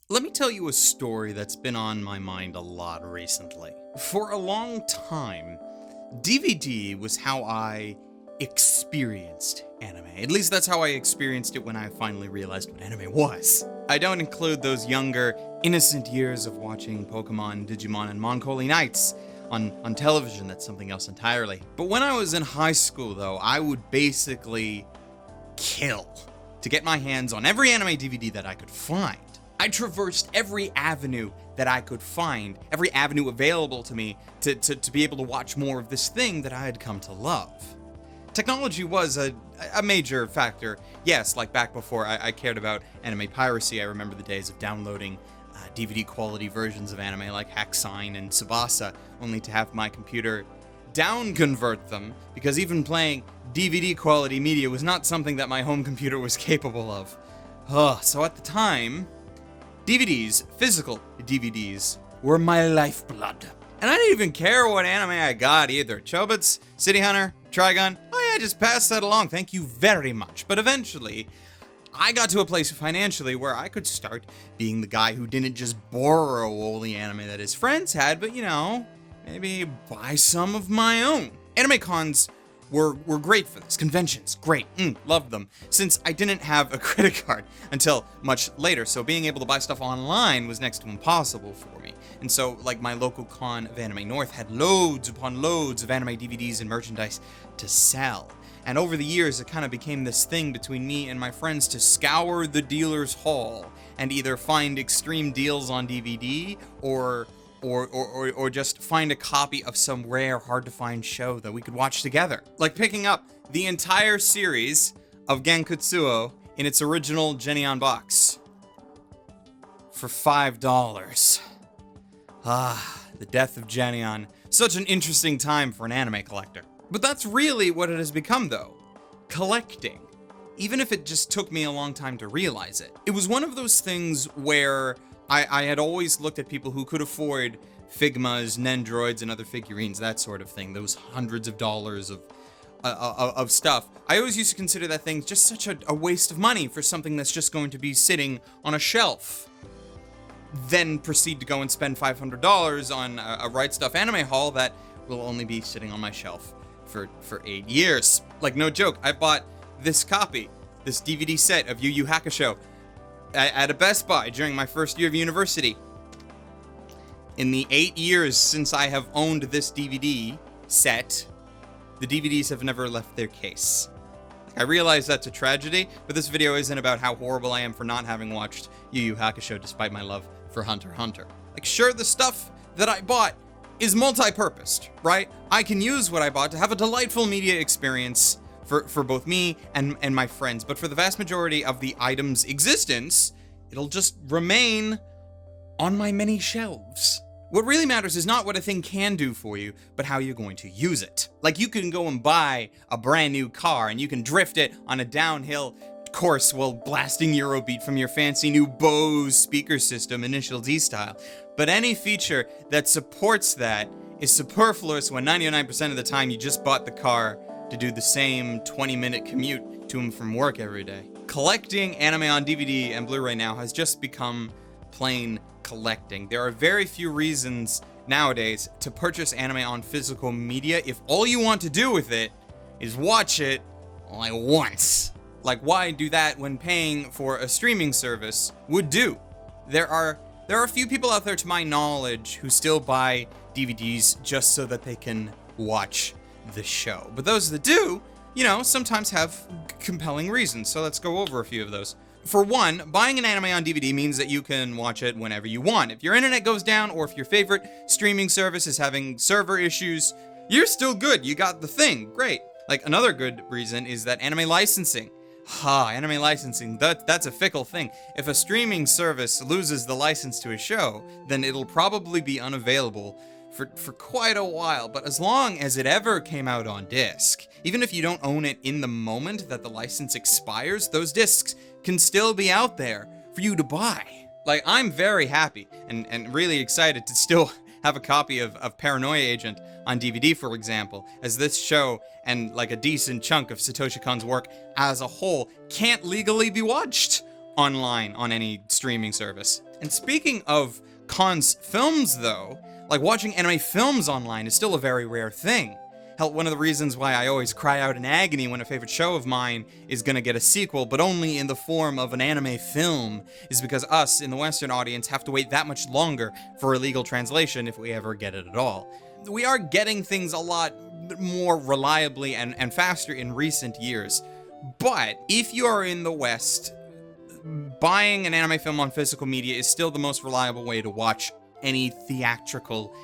Let me tell you a story that's been on my mind a lot recently. For a long time, DVD was how I experienced anime. At least that's how I experienced it when I finally realized what anime was. I don't include those younger, innocent years of watching Pokemon, Digimon, and Moncoli Nights on television. That's something else entirely. But when I was in high school, though, I would basically kill to get my hands on every anime DVD that I could find. I traversed every avenue that I could find, every avenue available to me to be able to watch more of this thing that I had come to love. Technology was a major factor. Yes, like back before I cared about anime piracy, I remember the days of downloading DVD quality versions of anime like Hack-Sign and Tsubasa, only to have my computer down-convert them, because even playing DVD quality media was not something that my home computer was capable of. So at the time, DVDs, physical DVDs, were my lifeblood. And I didn't even care what anime I got either. Chobits, City Hunter, Trigun, oh yeah, just pass that along, thank you very much. But eventually, I got to a place financially where I could start being the guy who didn't just borrow all the anime that his friends had, but maybe buy some of my own. Anime cons were great for this. Conventions, great, loved them. Since I didn't have a credit card until much later, so being able to buy stuff online was next to impossible for me. And so, like, my local con of Anime North had loads upon loads of anime DVDs and merchandise to sell. And over the years, it kind of became this thing between me and my friends to scour the dealer's hall and either find extreme deals on DVD or just find a copy of some rare, hard-to-find show that we could watch together. Like picking up the entire series of Gankutsuo in its original Geneon box for $5. The death of Geneon. Such an interesting time for an anime collector. But that's really what it has become, though. Collecting. Even if it just took me a long time to realize it. It was one of those things where I had always looked at people who could afford Figmas, Nendroids, and other figurines, that sort of thing. Those hundreds of dollars of stuff. I always used to consider that thing just such a waste of money for something that's just going to be sitting on a shelf. Then proceed to go and spend $500 on a Right Stuff anime haul that will only be sitting on my shelf for 8 years. Like, no joke, I bought this copy, this DVD set of Yu Yu Hakusho at a Best Buy during my first year of university. In the 8 years since I have owned this DVD set, the DVDs have never left their case. I realize that's a tragedy, but this video isn't about how horrible I am for not having watched Yu Yu Hakusho despite my love for Hunter x Hunter. Like, sure, the stuff that I bought is multi-purposed, right? I can use what I bought to have a delightful media experience for both me and my friends, but for the vast majority of the item's existence, it'll just remain on my many shelves. What really matters is not what a thing can do for you, but how you're going to use it. Like, you can go and buy a brand new car and you can drift it on a downhill course while blasting Eurobeat from your fancy new Bose speaker system, Initial D style. But any feature that supports that is superfluous when 99% of the time you just bought the car to do the same 20-minute commute to and from work every day. Collecting anime on DVD and Blu-ray now has just become plain collecting. There are very few reasons nowadays to purchase anime on physical media if all you want to do with it is watch it like once. Like, why do that when paying for a streaming service would do? There are a few people out there, to my knowledge, who still buy DVDs just so that they can watch the show. But those that do, sometimes have compelling reasons. So let's go over a few of those. For one, buying an anime on DVD means that you can watch it whenever you want. If your internet goes down, or if your favorite streaming service is having server issues, you're still good. You got the thing. Great. Like, another good reason is that anime licensing. Anime licensing, that's a fickle thing. If a streaming service loses the license to a show, then it'll probably be unavailable for quite a while. But as long as it ever came out on disc, even if you don't own it in the moment that the license expires, those discs can still be out there for you to buy. Like, I'm very happy and really excited to still have a copy of Paranoia Agent on DVD, for example, as this show and like a decent chunk of Satoshi Kon's work as a whole can't legally be watched online on any streaming service. And speaking of cons films, though, like watching anime films online is still a very rare thing. Hell, one of the reasons why I always cry out in agony when a favorite show of mine is gonna get a sequel, but only in the form of an anime film, is because us, in the Western audience, have to wait that much longer for a legal translation if we ever get it at all. We are getting things a lot more reliably and faster in recent years, but if you are in the West, buying an anime film on physical media is still the most reliable way to watch any theatrical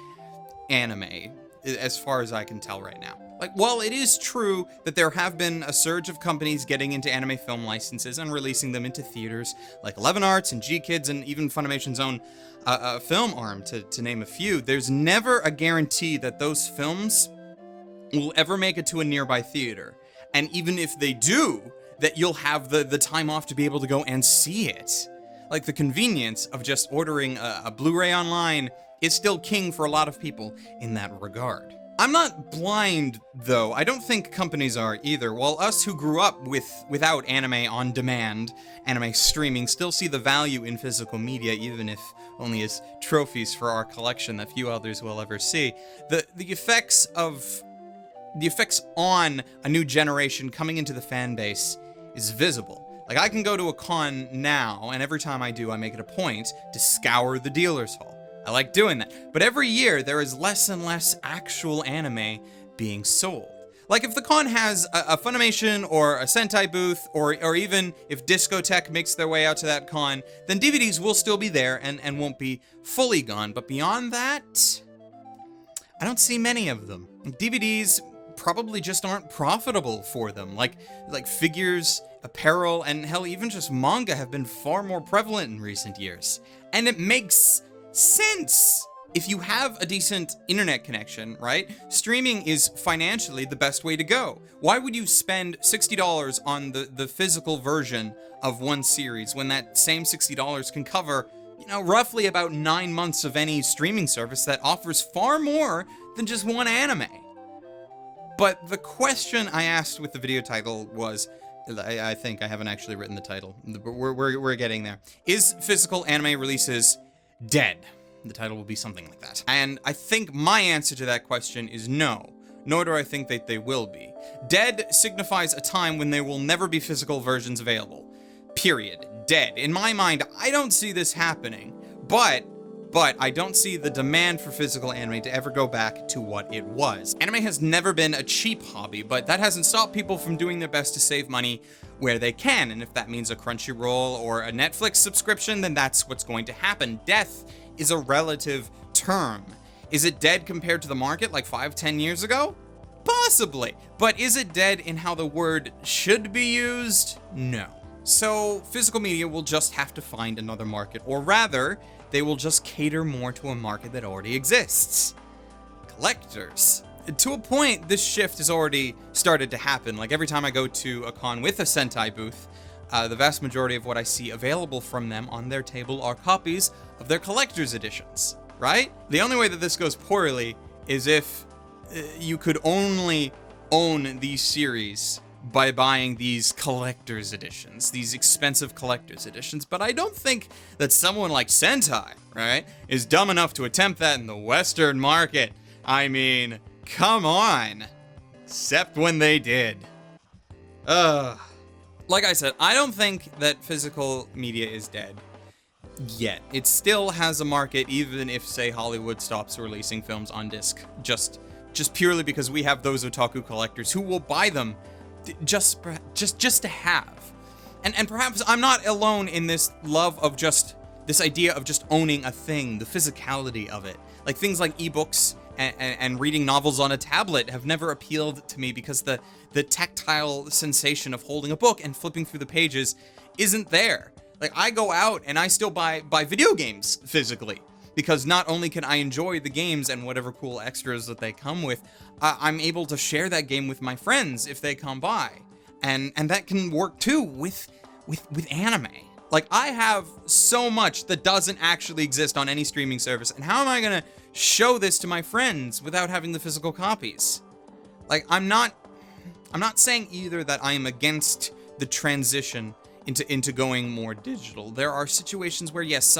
anime, as far as I can tell right now. Like, while it is true that there have been a surge of companies getting into anime film licenses and releasing them into theaters, like 11 Arts and G-Kids and even Funimation's own film arm, to name a few, there's never a guarantee that those films will ever make it to a nearby theater. And even if they do, that you'll have the time off to be able to go and see it. Like, the convenience of just ordering a Blu-ray online is still king for a lot of people in that regard. I'm not blind, though. I don't think companies are either. While us who grew up without anime on demand, anime streaming, still see the value in physical media, even if only as trophies for our collection that few others will ever see, the effects on a new generation coming into the fan base is visible. Like, I can go to a con now, and every time I do, I make it a point to scour the dealer's hall. I like doing that. But every year, there is less and less actual anime being sold. Like, if the con has a Funimation or a Sentai booth, or even if Discotek makes their way out to that con, then DVDs will still be there and won't be fully gone. But beyond that, I don't see many of them. DVDs probably just aren't profitable for them. Like figures, apparel, and hell, even just manga have been far more prevalent in recent years. And it makes sense. If you have a decent internet connection, right? Streaming is financially the best way to go. Why would you spend $60 on the physical version of one series when that same $60 can cover, roughly about 9 months of any streaming service that offers far more than just one anime? But the question I asked with the video title was, I think I haven't actually written the title, but we're getting there. Is physical anime releases dead? The title will be something like that. And I think my answer to that question is no, nor do I think that they will be. Dead signifies a time when there will never be physical versions available. Period. Dead. In my mind, I don't see this happening, but I don't see the demand for physical anime to ever go back to what it was. Anime has never been a cheap hobby, but that hasn't stopped people from doing their best to save money where they can, and if that means a Crunchyroll or a Netflix subscription, then that's what's going to happen. Death is a relative term. Is it dead compared to the market like 5-10 years ago? Possibly. But is it dead in how the word should be used? No. So physical media will just have to find another market, or rather, they will just cater more to a market that already exists. Collectors. To a point, this shift has already started to happen. Like, every time I go to a con with a Sentai booth, the vast majority of what I see available from them on their table are copies of their collector's editions, right? The only way that this goes poorly is if you could only own these series by buying these collector's editions, these expensive collector's editions, but I don't think that someone like Sentai, right, is dumb enough to attempt that in the Western market. I mean, come on. Except when they did. Like I said, I don't think that physical media is dead yet. It still has a market, even if, say, Hollywood stops releasing films on disc, just purely because we have those otaku collectors who will buy them just to have. And perhaps I'm not alone in this love of just this idea of just owning a thing, the physicality of it. Like, things like ebooks and reading novels on a tablet have never appealed to me because the tactile sensation of holding a book and flipping through the pages isn't there. Like, I go out and I still buy video games physically, because not only can I enjoy the games and whatever cool extras that they come with, I'm able to share that game with my friends if they come by. And that can work too with anime. Like, I have so much that doesn't actually exist on any streaming service, and how am I gonna show this to my friends without having the physical copies? Like, I'm not saying either that I am against the transition into going more digital. There are situations where, yes,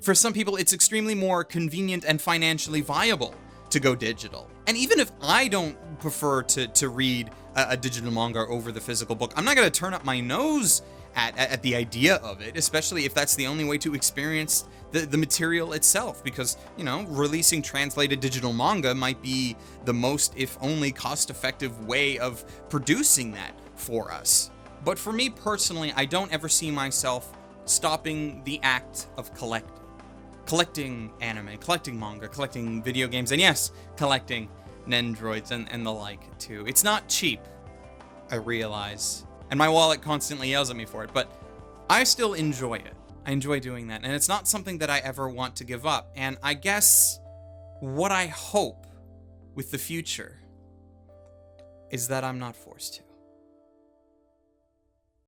for some people, it's extremely more convenient and financially viable to go digital. And even if I don't prefer to read a digital manga over the physical book, I'm not going to turn up my nose at the idea of it, especially if that's the only way to experience the material itself, because, releasing translated digital manga might be the most, if only cost-effective way of producing that for us. But for me personally, I don't ever see myself stopping the act of collecting anime, collecting manga, collecting video games, and yes, collecting Nendroids and the like too. It's not cheap, I realize, and my wallet constantly yells at me for it, but I still enjoy it. I enjoy doing that, and it's not something that I ever want to give up. And I guess what I hope with the future is that I'm not forced to.